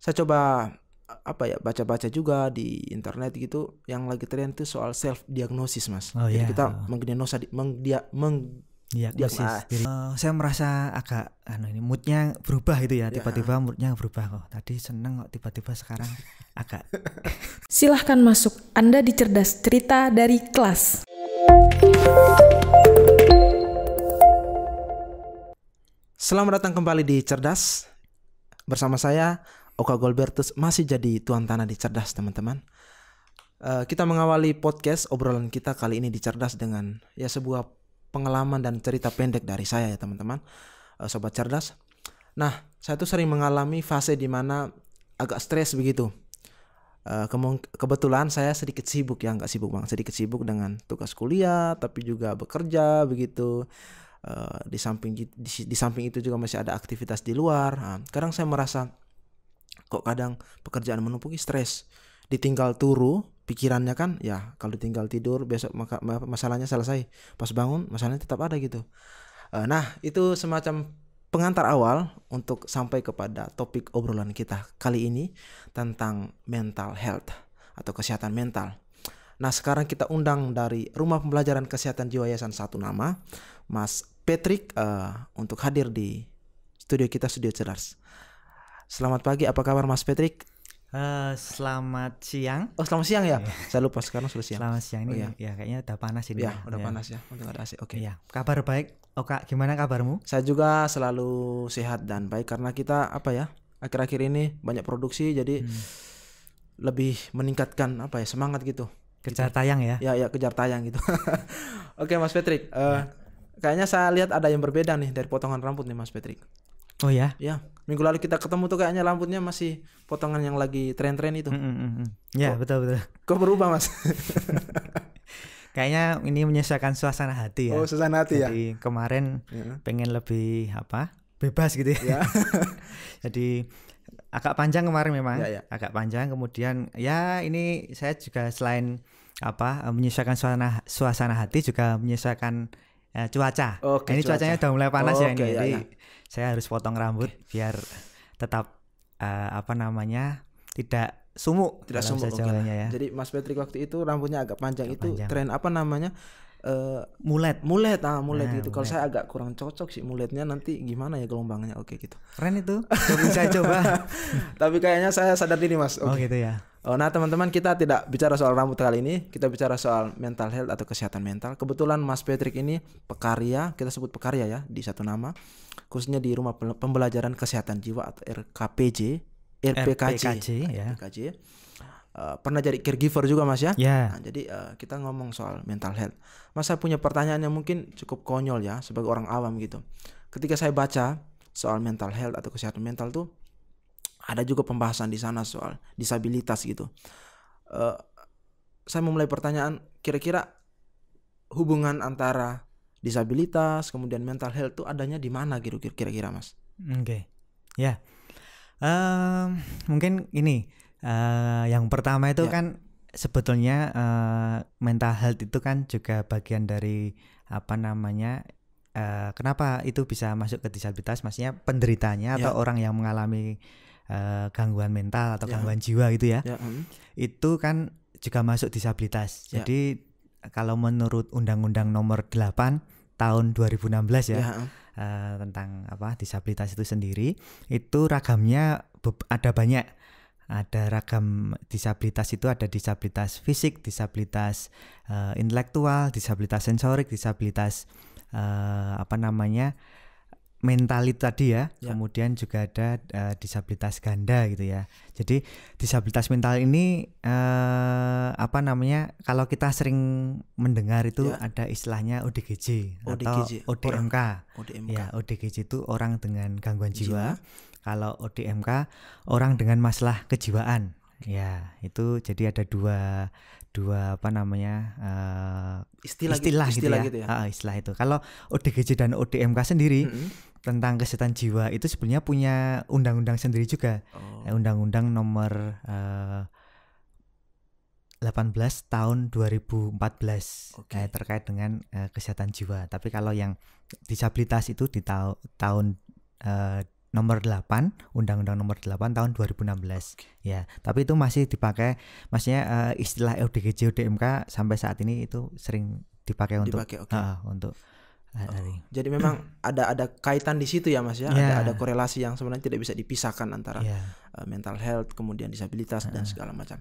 saya coba baca-baca juga di internet gitu, yang lagi tren itu soal self diagnosis, Mas. Jadi kita diagnosis diri. Saya merasa agak ini moodnya berubah gitu ya, tiba-tiba moodnya berubah kok. Tadi seneng kok tiba-tiba sekarang agak. Silahkan masuk, Anda di Cerdas Cerita dari Kelas. Selamat datang kembali di Cerdas. Bersama saya Oka Golbertus, masih jadi tuan tanah di Cerdas, teman-teman. Kita mengawali podcast obrolan kita kali ini di Cerdas dengan sebuah pengalaman dan cerita pendek dari saya ya, teman-teman, sobat Cerdas. Nah, saya tuh sering mengalami fase di mana agak stres begitu. Kebetulan saya sedikit sibuk ya, nggak sibuk banget, sedikit sibuk dengan tugas kuliah, tapi juga bekerja begitu. Di samping itu juga masih ada aktivitas di luar. Kadang saya merasa kok kadang pekerjaan menumpuki, stres, ditinggal turu pikirannya kan ya, kalau ditinggal tidur besok masalahnya selesai, pas bangun masalahnya tetap ada gitu. Nah, itu semacam pengantar awal untuk sampai kepada topik obrolan kita kali ini tentang mental health atau kesehatan mental. Nah, sekarang kita undang dari Rumah Pembelajaran Kesehatan Jiwa Yayasan Satu Nama, Mas Patrick, untuk hadir di studio kita, Studio Cerdas. Selamat pagi, apa kabar Mas Patrick? Selamat siang. Oh, selamat siang ya? Saya lupa, sekarang sudah siang. Selamat siang ini ya, kayaknya udah panas ini. Ya, udah panas ya, udah ada AC. Oke. Ya, kabar baik. Oka, gimana kabarmu? Saya juga selalu sehat dan baik karena kita akhir-akhir ini banyak produksi, jadi lebih meningkatkan semangat gitu. Kejar tayang ya? Ya, kejar tayang gitu. Oke, Mas Patrick. Kayaknya saya lihat ada yang berbeda nih dari potongan rambut nih, Mas Patrick. Oh ya? Ya, minggu lalu kita ketemu tuh kayaknya rambutnya masih potongan yang lagi tren-tren itu. Ya, betul. Kok berubah, Mas? Kayaknya ini menyesuaikan suasana hati ya. Oh, suasana hati. Jadi kemarin pengen lebih bebas gitu ya. Jadi agak panjang kemarin memang. Agak panjang, kemudian ini saya juga selain menyesuaikan suasana hati juga menyesuaikan cuaca. Ini cuacanya udah mulai panas ya ini. Jadi saya harus potong rambut biar tetap tidak sumuk. Tidak sumuk ya. Jadi Mas Patrick waktu itu rambutnya agak panjang, tren mulet gitu. Kalau saya agak kurang cocok sih muletnya, nanti gimana ya gelombangnya. Oke gitu. Keren itu. Saya coba. Tapi kayaknya saya sadar diri, Mas. Oh gitu ya. Nah, teman-teman, kita tidak bicara soal rambut kali ini, kita bicara soal mental health atau kesehatan mental. Kebetulan Mas Patrick ini pekarya, kita sebut pekarya ya, di Satu Nama, khususnya di Rumah Pembelajaran Kesehatan Jiwa atau RPKJ. Pernah jadi caregiver juga, Mas ya. Nah, jadi kita ngomong soal mental health. Mas, saya punya pertanyaan yang mungkin cukup konyol ya sebagai orang awam gitu. Ketika saya baca soal mental health atau kesehatan mental tuh ada juga pembahasan di sana soal disabilitas gitu. Saya memulai pertanyaan, kira-kira hubungan antara disabilitas kemudian mental health tuh adanya di mana gitu kira-kira, Mas? Oke. Ya. Mungkin ini yang pertama itu kan sebetulnya mental health itu kan juga bagian dari kenapa itu bisa masuk ke disabilitas, maksudnya penderitanya atau orang yang mengalami gangguan mental atau gangguan jiwa gitu ya. Itu kan juga masuk disabilitas. Jadi kalau menurut Undang-Undang Nomor 8 tahun 2016 tentang disabilitas itu sendiri, itu ragamnya ada banyak. Ada ragam disabilitas, itu ada disabilitas fisik, disabilitas intelektual, disabilitas sensorik, disabilitas mental itu tadi ya. Kemudian juga ada disabilitas ganda gitu ya. Jadi disabilitas mental ini kalau kita sering mendengar itu ada istilahnya ODGJ atau ODMK. Ya, ODGJ itu orang dengan gangguan jiwa. Kalau ODMK orang dengan masalah kejiwaan. Ya, itu jadi ada dua istilah gitu ya. Istilah itu. Kalau ODGJ dan ODMK sendiri tentang kesehatan jiwa itu sebenarnya punya undang-undang sendiri juga. Undang-Undang Nomor 18 tahun 2014 terkait dengan kesehatan jiwa. Tapi kalau yang disabilitas itu di tahun nomor 8, Undang-Undang nomor 8 tahun 2016. Ya, tapi itu masih dipakai, maksudnya istilah ODGJ ODMK sampai saat ini itu sering dipakai untuk jadi memang ada kaitan di situ ya Mas ya. Ada korelasi yang sebenarnya tidak bisa dipisahkan antara mental health kemudian disabilitas dan segala macam.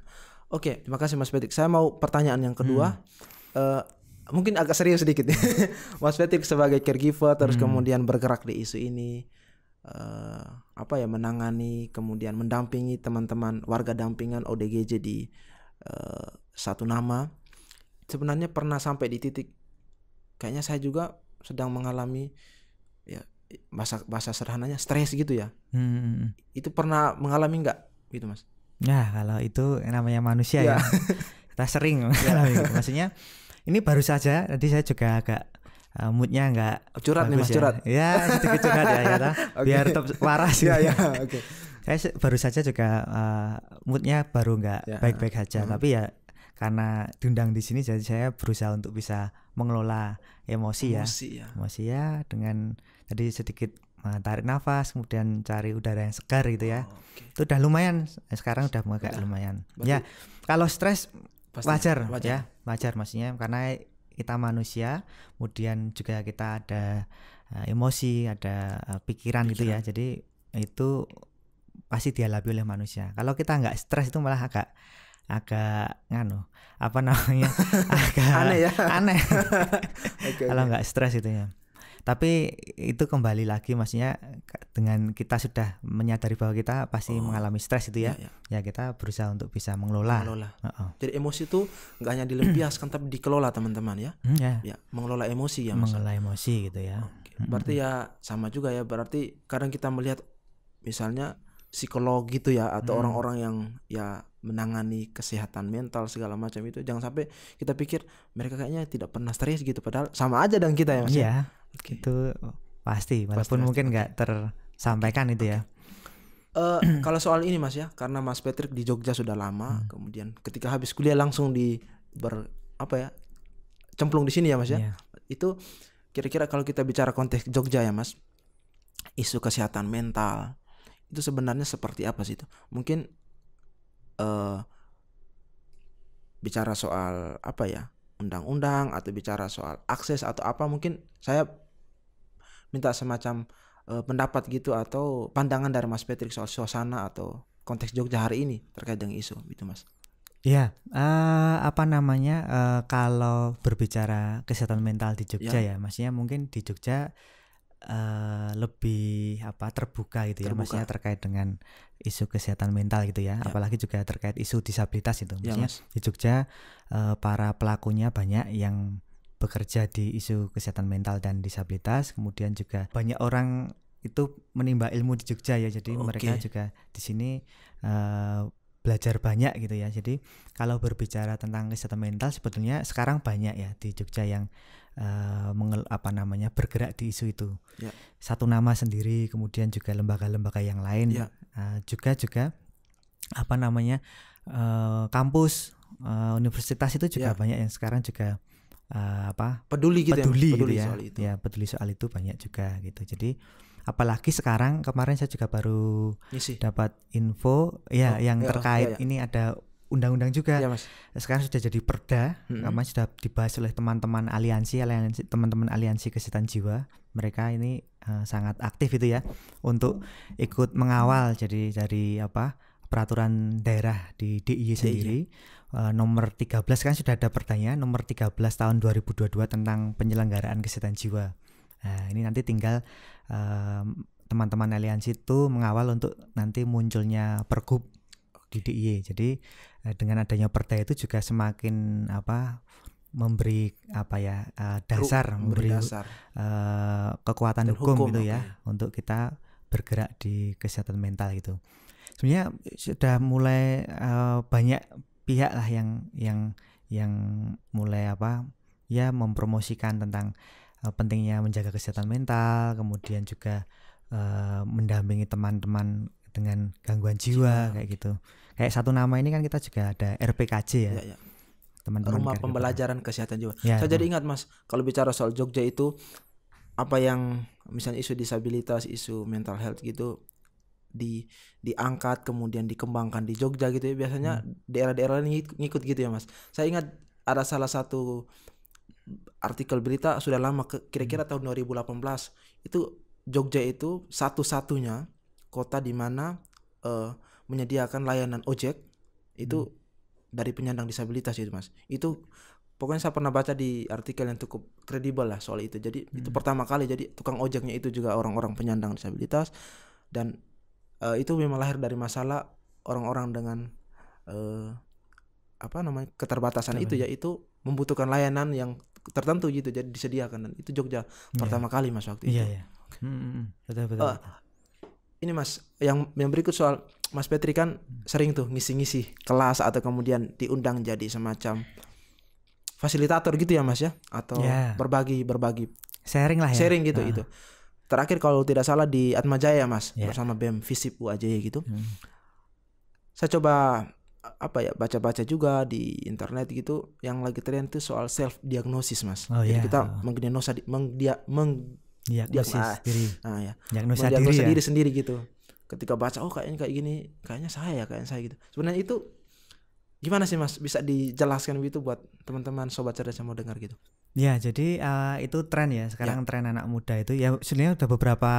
Oke, terima kasih Mas Patrick. Saya mau pertanyaan yang kedua. Mungkin agak serius sedikit. Mas Patrick sebagai caregiver terus kemudian bergerak di isu ini, menangani kemudian mendampingi teman-teman warga dampingan ODGJ di Satu Nama. Sebenarnya pernah sampai di titik kayaknya saya juga sedang mengalami ya bahasa sederhananya stres gitu ya. Itu pernah mengalami nggak gitu Mas? Nah, kalau itu namanya manusia ya. Kita sering mengalami gitu. Maksudnya ini baru saja tadi saya juga agak moodnya nggak curhat nih Mas, curhat. Ya, sedikit curhat ya biar tetap waras ya. Oke. Saya baru saja juga moodnya baru nggak baik-baik saja, tapi ya karena diundang di sini jadi saya berusaha untuk bisa mengelola emosi ya dengan tadi sedikit tarik nafas kemudian cari udara yang segar gitu ya. Itu udah lumayan, sekarang udah agak lumayan. Berarti, ya kalau stres wajar maksudnya karena kita manusia, kemudian juga kita ada emosi, ada pikiran gitu ya. Jadi itu pasti dialami oleh manusia. Kalau kita nggak stres itu malah agak agak aneh. Kalau nggak stres itu ya. Tapi itu kembali lagi maksudnya dengan kita sudah menyadari bahwa kita pasti mengalami stres itu ya. Ya kita berusaha untuk bisa mengelola. Jadi emosi itu nggak hanya dilampiaskan tapi dikelola teman-teman ya. Ya, mengelola emosi ya Mas. Mengelola emosi gitu ya. Berarti ya sama juga ya, berarti kadang kita melihat misalnya psikolog gitu ya atau orang-orang yang ya menangani kesehatan mental segala macam itu, jangan sampai kita pikir mereka kayaknya tidak pernah stres gitu padahal sama aja dengan kita ya Mas. Iya. Itu pasti walaupun mungkin nggak tersampaikan itu ya. Kalau soal ini Mas ya, karena Mas Patrick di Jogja sudah lama, kemudian ketika habis kuliah langsung cemplung di sini ya Mas ya. Itu kira-kira kalau kita bicara konteks Jogja ya Mas, isu kesehatan mental itu sebenarnya seperti apa sih itu? Mungkin bicara soal undang-undang atau bicara soal akses atau apa, mungkin saya minta semacam pendapat gitu atau pandangan dari Mas Patrick soal suasana atau konteks Jogja hari ini terkait dengan isu gitu Mas. Ya, kalau berbicara kesehatan mental di Jogja ya, maksudnya mungkin di Jogja lebih terbuka gitu ya, maksudnya terkait dengan isu kesehatan mental gitu ya, apalagi juga terkait isu disabilitas itu. Maksudnya di Jogja para pelakunya banyak yang bekerja di isu kesehatan mental dan disabilitas, kemudian juga banyak orang itu menimba ilmu di Jogja ya, jadi mereka juga di sini belajar banyak gitu ya. Jadi kalau berbicara tentang kesehatan mental sebetulnya sekarang banyak ya di Jogja yang bergerak di isu itu. Satu Nama sendiri, kemudian juga lembaga-lembaga yang lain, juga kampus universitas itu juga banyak yang sekarang juga peduli soal itu banyak juga gitu. Jadi apalagi sekarang kemarin saya juga baru dapat info yang terkait ini ada undang-undang juga ya, Mas. Sekarang sudah jadi perda, sudah dibahas oleh teman-teman aliansi kesehatan jiwa. Mereka ini sangat aktif itu ya untuk ikut mengawal. Jadi dari peraturan daerah di DIY sendiri nomor 13 kan sudah ada perdanya nomor 13 tahun 2022 tentang penyelenggaraan kesehatan jiwa. Nah, ini nanti tinggal teman-teman aliansi itu mengawal untuk nanti munculnya pergub di DIY. Jadi dengan adanya perda itu juga semakin memberi dasar kekuatan hukum gitu ya untuk kita bergerak di kesehatan mental gitu. Sebenarnya sudah mulai banyak pihak lah yang mulai mempromosikan tentang pentingnya menjaga kesehatan mental, kemudian juga mendampingi teman-teman dengan gangguan jiwa kayak gitu. Kayak Satu Nama ini kan kita juga ada RPKJ ya. Teman-teman Rumah Pembelajaran Kesehatan Jiwa. Saya jadi ingat Mas, kalau bicara soal Jogja itu apa yang misalnya isu disabilitas, isu mental health gitu diangkat kemudian dikembangkan di Jogja gitu ya, biasanya daerah-daerah ini ngikut gitu ya Mas. Saya ingat ada salah satu artikel berita sudah lama, kira-kira tahun 2018, itu Jogja itu satu-satunya kota di mana menyediakan layanan ojek itu dari penyandang disabilitas itu Mas. Itu pokoknya saya pernah baca di artikel yang cukup kredibel lah soal itu. Jadi itu pertama kali jadi tukang ojeknya itu juga orang-orang penyandang disabilitas, dan itu memang lahir dari masalah orang-orang dengan keterbatasan itu, yaitu membutuhkan layanan yang tertentu gitu, jadi disediakan, dan itu Jogja pertama kali Mas waktu itu. Iya. Betul. Ini Mas, yang berikut soal Mas Petri kan sering tuh ngisi-ngisi kelas atau kemudian diundang jadi semacam fasilitator gitu ya Mas ya, atau berbagi sharing lah ya. Sharing gitu itu. Terakhir kalau tidak salah di Atmajaya Mas, bersama BEM Visip UAJ gitu. Saya coba baca-baca juga di internet gitu, yang lagi tren tuh soal self diagnosis Mas. Jadi kita mendiagnosis diri. Mendiagnosa diri sendiri gitu. Ketika baca kayaknya kayak gini, kayaknya saya gitu. Sebenarnya itu gimana sih Mas, bisa dijelaskan gitu buat teman-teman sobat cerdas yang mau dengar gitu? Ya, jadi itu tren ya sekarang, tren anak muda itu ya sebenarnya udah beberapa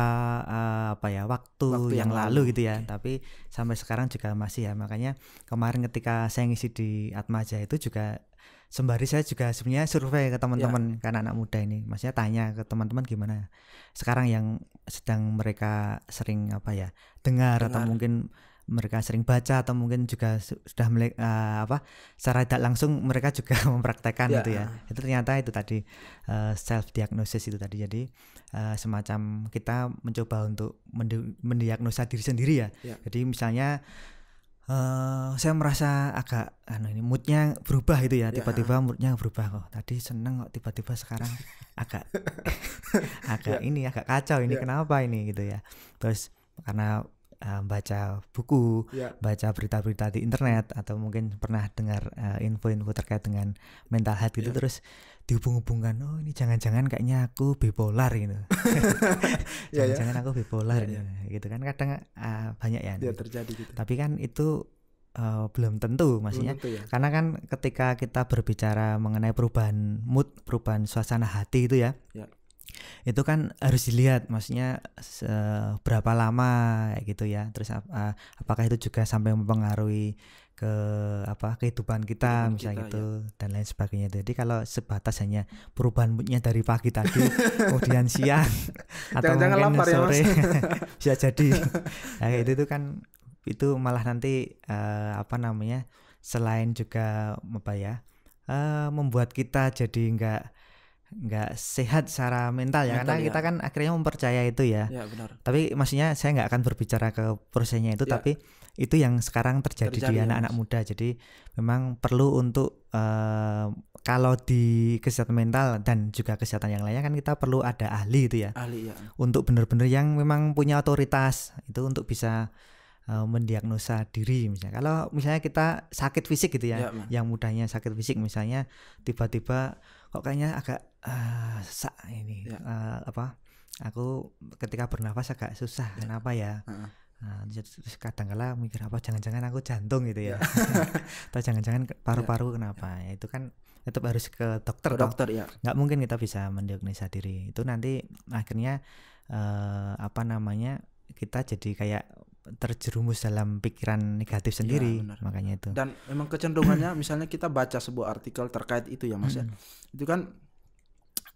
waktu yang lalu gitu ya, tapi sampai sekarang juga masih ya. Makanya kemarin ketika saya ngisi di Atmaja itu juga sembari saya juga sebenarnya survei ke teman-teman kan anak muda ini, maksudnya tanya ke teman-teman gimana sekarang yang sedang mereka sering dengar atau mungkin mereka sering baca, atau mungkin juga sudah secara tidak langsung mereka juga mempraktekkan gitu ya. Itu ternyata itu tadi self diagnosis itu tadi. Jadi semacam kita mencoba untuk mendiagnosa diri sendiri ya. Jadi misalnya saya merasa agak ini moodnya berubah gitu ya, tiba-tiba moodnya berubah kok. Tadi seneng kok tiba-tiba sekarang agak agak kacau ini, kenapa ini gitu ya. Terus karena baca buku, baca berita-berita di internet, atau mungkin pernah dengar info-info terkait dengan mental health gitu, terus dihubung-hubungkan, ini jangan-jangan kayaknya aku bipolar gitu. Jangan-jangan aku bipolar gitu kan, kadang banyak ya terjadi gitu. Tapi kan itu belum tentu maksudnya, karena kan ketika kita berbicara mengenai perubahan mood, perubahan suasana hati itu ya. Itu kan harus dilihat maksudnya berapa lama gitu ya. Terus apakah itu juga sampai mempengaruhi ke kehidupan kita misalnya gitu dan lain sebagainya. Jadi kalau sebatas hanya perubahan moodnya dari pagi tadi kemudian siang atau mungkin sore bisa jadi itu kan itu malah nanti selain juga membuat kita jadi nggak sehat secara mental ya, karena kita kan akhirnya mempercayai itu ya. Benar. Tapi maksudnya saya nggak akan berbicara ke prosesnya itu, tapi itu yang sekarang terjadi di anak-anak muda. Jadi memang perlu untuk kalau di kesehatan mental dan juga kesehatan yang lainnya kan kita perlu ada ahli itu ya. Untuk benar-benar yang memang punya otoritas itu untuk bisa mendiagnosa diri misalnya. Kalau misalnya kita sakit fisik gitu ya, yang mudahnya sakit fisik misalnya tiba-tiba kok kayaknya agak aku ketika bernafas agak susah, kenapa ya? Terus kadang-kala mikir jangan-jangan aku jantung gitu ya. Atau jangan-jangan paru-paru kenapa? Ya, itu kan tetap harus ke dokter ya. Nggak mungkin kita bisa mendiagnosa diri. Itu nanti akhirnya kita jadi kayak terjerumus dalam pikiran negatif sendiri, makanya itu. Dan memang kecenderungannya misalnya kita baca sebuah artikel terkait itu ya Mas ya. Itu kan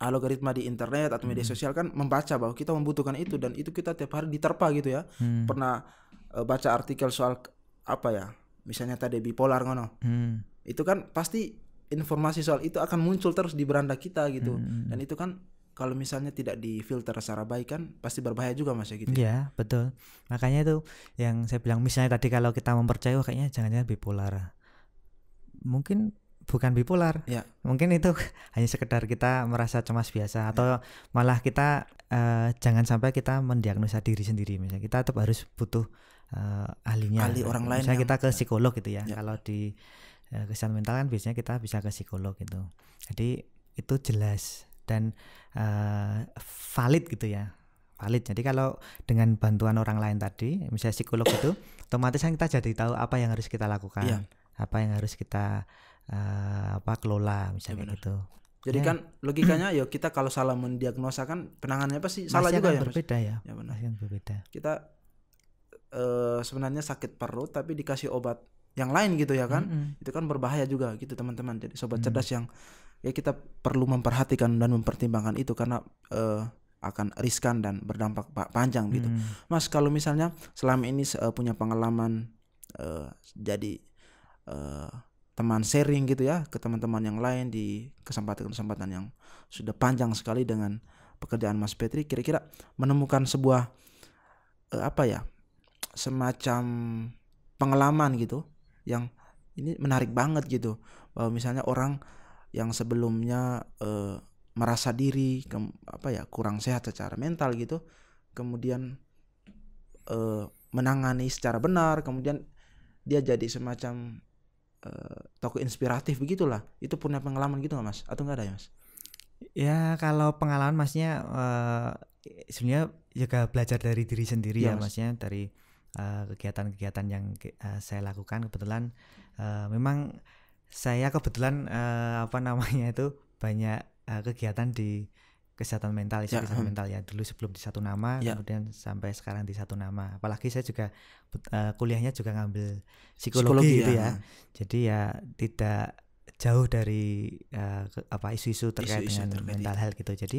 algoritma di internet atau media sosial kan membaca bahwa kita membutuhkan itu, dan itu kita tiap hari diterpa gitu ya. Pernah baca artikel soal misalnya tadi bipolar ngono. Itu kan pasti informasi soal itu akan muncul terus di beranda kita gitu. Dan itu kan kalau misalnya tidak difilter secara baik kan pasti berbahaya juga Mas ya gitu. Iya, betul. Makanya itu yang saya bilang, misalnya tadi kalau kita mempercayai kayaknya jangan-jangan bipolar. Mungkin bukan bipolar. Mungkin itu hanya sekedar kita merasa cemas biasa, atau malah kita jangan sampai kita mendiagnosa diri sendiri. Misalnya kita tetap harus butuh ahlinya. Ahli orang lain. Misalnya kita ke psikolog gitu ya. Kalau di kesehatan mental kan biasanya kita bisa ke psikolog gitu. Jadi itu jelas. dan valid gitu ya. Valid. Jadi kalau dengan bantuan orang lain tadi, misalnya psikolog itu, otomatis kan kita jadi tahu apa yang harus kita lakukan, apa yang harus kita kelola misalnya gitu. Jadi kan logikanya ya kita kalau salah mendiagnosa kan penanganannya pasti salah juga ya. Berbeda ya. Ya benar. Berbeda. Kita sebenarnya sakit perut tapi dikasih obat yang lain gitu ya kan. Itu kan berbahaya juga gitu teman-teman. Jadi sobat cerdas yang ya kita perlu memperhatikan dan mempertimbangkan itu karena akan riskan dan berdampak panjang gitu. Mas, kalau misalnya selama ini punya pengalaman jadi teman sharing gitu ya ke teman-teman yang lain di kesempatan-kesempatan yang sudah panjang sekali dengan pekerjaan Mas Petri, kira-kira menemukan sebuah semacam pengalaman gitu yang ini menarik banget gitu, bahwa misalnya orang yang sebelumnya merasa diri kurang sehat secara mental gitu, kemudian menangani secara benar, kemudian dia jadi semacam tokoh inspiratif begitulah. Itu punya pengalaman gitu nggak Mas? Atau nggak ada ya Mas? Ya kalau pengalaman Masnya sebenarnya juga belajar dari diri sendiri ya Masnya, dari kegiatan-kegiatan yang saya lakukan. Kebetulan memang saya kebetulan itu banyak kegiatan di kesehatan mental, kesehatan mental ya. Dulu sebelum di Satu Nama, kemudian sampai sekarang di Satu Nama. Apalagi saya juga kuliahnya juga ngambil psikologi gitu ya. Jadi ya tidak jauh dari isu-isu terkait dengan mental health gitu. Jadi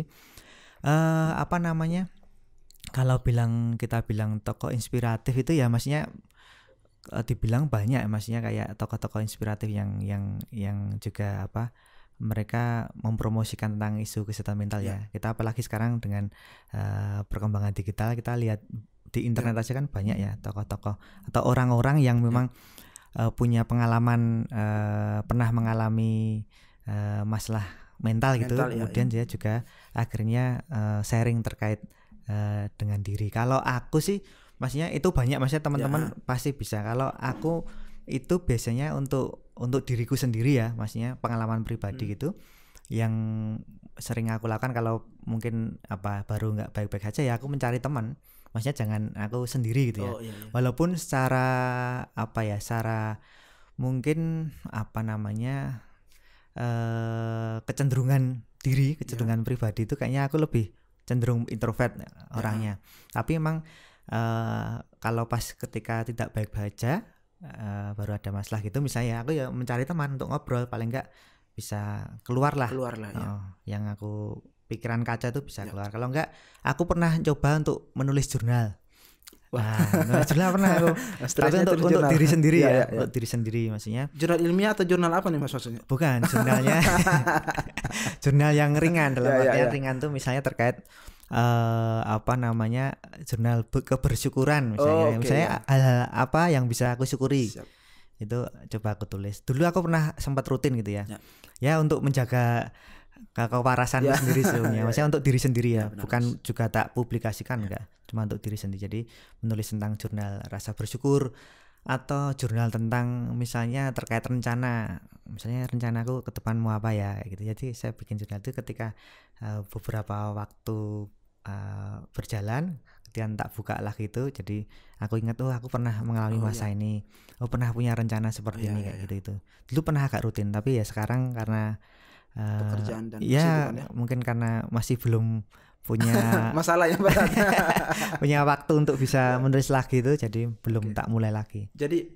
kalau kita bilang tokoh inspiratif itu ya maksudnya dibilang banyak maksudnya kayak tokoh-tokoh inspiratif yang juga mereka mempromosikan tentang isu kesehatan mental ya. Kita apalagi sekarang dengan perkembangan digital, kita lihat di internet aja kan banyak ya tokoh-tokoh atau orang-orang yang memang punya pengalaman pernah mengalami masalah mental gitu, kemudian dia juga akhirnya sharing terkait dengan diri. Kalau aku sih maksudnya itu banyak, maksudnya teman-teman pasti bisa. Kalau aku itu biasanya untuk diriku sendiri ya, maksudnya pengalaman pribadi gitu yang sering aku lakukan. Kalau mungkin baru nggak baik-baik aja ya aku mencari teman, maksudnya jangan aku sendiri gitu ya. Walaupun secara secara mungkin kecenderungan pribadi itu kayaknya aku lebih cenderung introvert orangnya. Tapi emang kalau pas ketika tidak baik-baik aja, baru ada masalah gitu misalnya, aku ya mencari teman untuk ngobrol, paling enggak bisa keluar lah yang aku pikiran kaca itu bisa keluar. Kalau enggak, aku pernah coba untuk menulis jurnal. Menulis jurnal pernah aku. Tapi untuk diri sendiri untuk diri sendiri maksudnya. Jurnal ilmiah atau jurnal apa nih Mas maksudnya? Bukan, jurnalnya jurnal yang ringan, dalam artian ringan tuh misalnya terkait jurnal kebersyukuran misalnya. Misalnya hal-hal apa yang bisa aku syukuri. Itu coba aku tulis. Dulu aku pernah sempat rutin gitu ya. Ya untuk menjaga kewarasan sendiri sebelumnya. Maksudnya untuk diri sendiri ya, bukan juga tak publikasikan enggak. Cuma untuk diri sendiri. Jadi menulis tentang jurnal rasa bersyukur atau jurnal tentang misalnya terkait rencana. Misalnya rencanaku ke depan mau apa ya gitu. Jadi saya bikin jurnal itu ketika beberapa waktu berjalan, kemudian tak buka lagi itu, jadi aku ingat aku pernah mengalami masa ini, pernah punya rencana seperti ini kayak gitu itu. Dulu pernah agak rutin, tapi ya sekarang karena pekerjaan dan mungkin karena masih belum punya masalah yang berat punya waktu untuk bisa menulis lagi itu, jadi belum tak mulai lagi. Jadi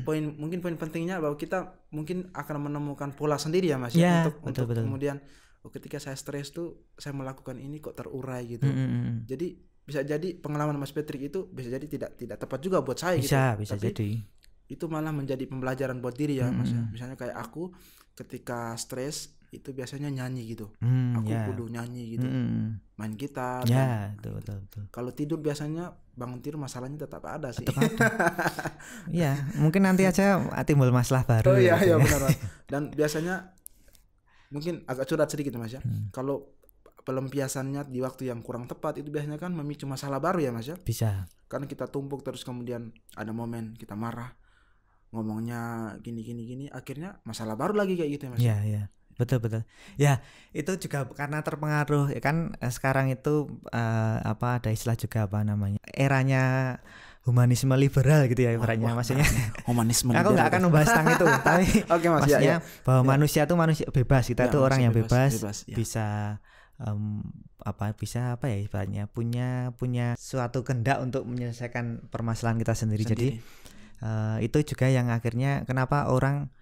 poin pentingnya bahwa kita mungkin akan menemukan pola sendiri ya Mas untuk kemudian ketika saya stres tuh saya melakukan ini kok terurai gitu. Jadi bisa jadi pengalaman Mas Petri itu bisa jadi tidak tepat juga buat saya bisa tapi jadi itu malah menjadi pembelajaran buat diri ya Mas. Misalnya kayak aku ketika stres itu biasanya nyanyi gitu. Aku kudu nyanyi gitu. Main gitar. Betul. Kalau tidur biasanya bangun tidur masalahnya tetap ada sih. Iya, mungkin nanti aja timbul masalah baru. Iya benar. Dan biasanya mungkin agak curhat sedikit Mas ya. Kalau pelampiasannya di waktu yang kurang tepat itu biasanya kan memicu masalah baru ya Mas ya. Bisa. Karena kita tumpuk terus kemudian ada momen kita marah, ngomongnya gini, akhirnya masalah baru lagi kayak gitu ya Mas. Iya. Betul. Ya, itu juga karena terpengaruh ya kan sekarang itu ada istilah juga apa namanya? Eranya humanisme liberal gitu ya ibaratnya. Maksudnya humanisme aku nggak akan membahas tentang itu, tapi Oke, Mas, maksudnya bahwa manusia itu manusia bebas, kita tuh orang yang bebas ya. bisa bisa apa ya ibaratnya punya suatu kehendak untuk menyelesaikan permasalahan kita sendiri. Jadi itu juga yang akhirnya kenapa orang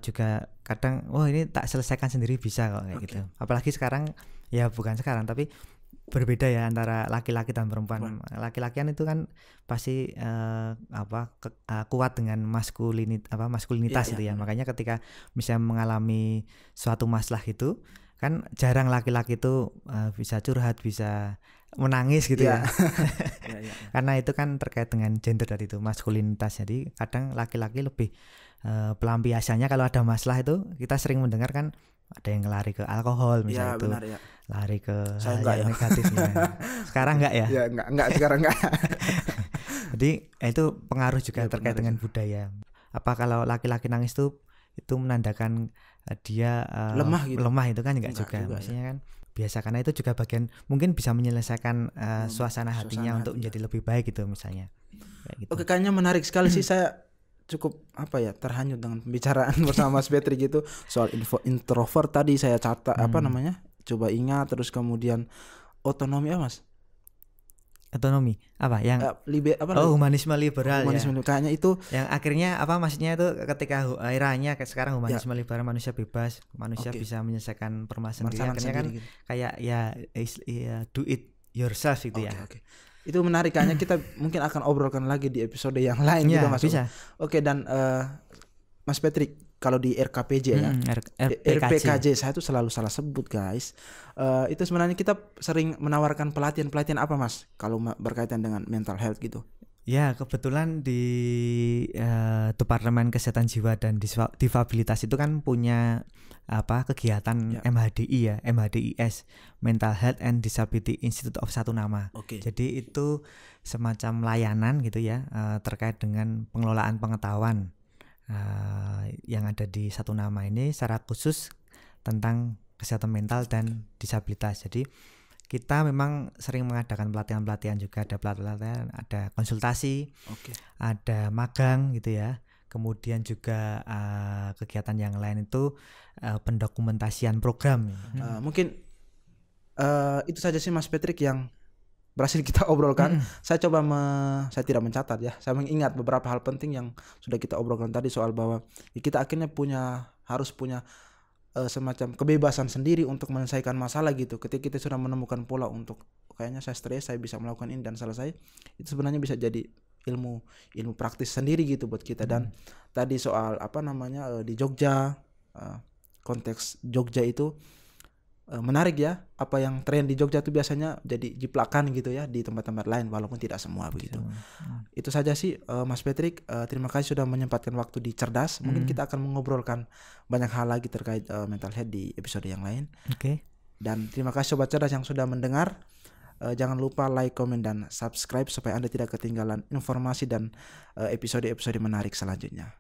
juga kadang ini tak selesaikan sendiri bisa kok kayak gitu. Apalagi sekarang ya bukan sekarang tapi berbeda ya antara laki-laki dan perempuan. Laki-lakian itu kan pasti kuat dengan maskulinitas itu ya. Makanya ketika misalnya mengalami suatu masalah itu kan jarang laki-laki itu bisa curhat, bisa menangis gitu ya. Karena itu kan terkait dengan gender tadi itu, maskulinitas. Jadi kadang laki-laki lebih pelampiasannya kalau ada masalah itu kita sering mendengar kan ada yang lari ke alkohol misalnya itu. Benar, lari ke hal yang negatifnya. Sekarang enggak ya? Ya enggak sekarang enggak. Jadi itu pengaruh juga terkait dengan budaya. Apa kalau laki-laki nangis itu menandakan dia lemah gitu. Lemah itu kan enggak juga. Maksudnya kan biasa karena itu juga bagian mungkin bisa menyelesaikan suasana hatinya untuk menjadi lebih baik gitu misalnya. Kayak gitu. Oke, kayaknya menarik sekali sih. Saya cukup terhanyut dengan pembicaraan bersama Mas Patrick gitu soal introvert tadi saya catat coba ingat, terus kemudian otonomi Mas? Otonomi apa yang humanisme liberal ya. Kayaknya itu yang akhirnya maksudnya itu ketika eranya sekarang humanisme liberal, manusia bebas, manusia bisa menyelesaikan permasalahan sendiri. Akhirnya kan gitu. Kayak do it yourself gitu ya. Itu menarik, kayaknya kita mungkin akan obrolkan lagi di episode yang lain gitu Mas. Bisa. Oke, dan Mas Patrick, kalau di RKPJ RPKJ saya tuh selalu salah sebut guys. Itu sebenarnya kita sering menawarkan pelatihan apa Mas kalau berkaitan dengan mental health gitu? Ya, kebetulan di Departemen Kesehatan Jiwa dan Difabilitas itu kan punya kegiatan MHDI ya, MHDIS, Mental Health and Disability Institute of Satu Nama. Jadi itu semacam layanan gitu ya, terkait dengan pengelolaan pengetahuan yang ada di Satu Nama ini secara khusus tentang kesehatan mental dan disabilitas. Jadi kita memang sering mengadakan pelatihan juga, ada pelatihan, ada konsultasi, ada magang gitu ya. Kemudian juga kegiatan yang lain itu pendokumentasian program. Mungkin itu saja sih Mas Patrick yang berhasil kita obrolkan. Saya saya tidak mencatat ya. Saya mengingat beberapa hal penting yang sudah kita obrolkan tadi soal bahwa kita akhirnya harus punya semacam kebebasan sendiri untuk menyelesaikan masalah gitu. Ketika kita sudah menemukan pola untuk kayaknya saya stres, saya bisa melakukan ini dan selesai, itu sebenarnya bisa jadi ilmu praktis sendiri gitu buat kita. Dan tadi soal di Jogja, konteks Jogja itu menarik ya, apa yang tren di Jogja itu biasanya jadi jiplakan gitu ya di tempat-tempat lain walaupun tidak semua begitu. Itu saja sih Mas Patrick, terima kasih sudah menyempatkan waktu di Cerdas. Mungkin kita akan mengobrolkan banyak hal lagi terkait mental health di episode yang lain. Dan terima kasih Sobat Cerdas yang sudah mendengar. Jangan lupa like, komen, dan subscribe supaya Anda tidak ketinggalan informasi dan episode-episode menarik selanjutnya.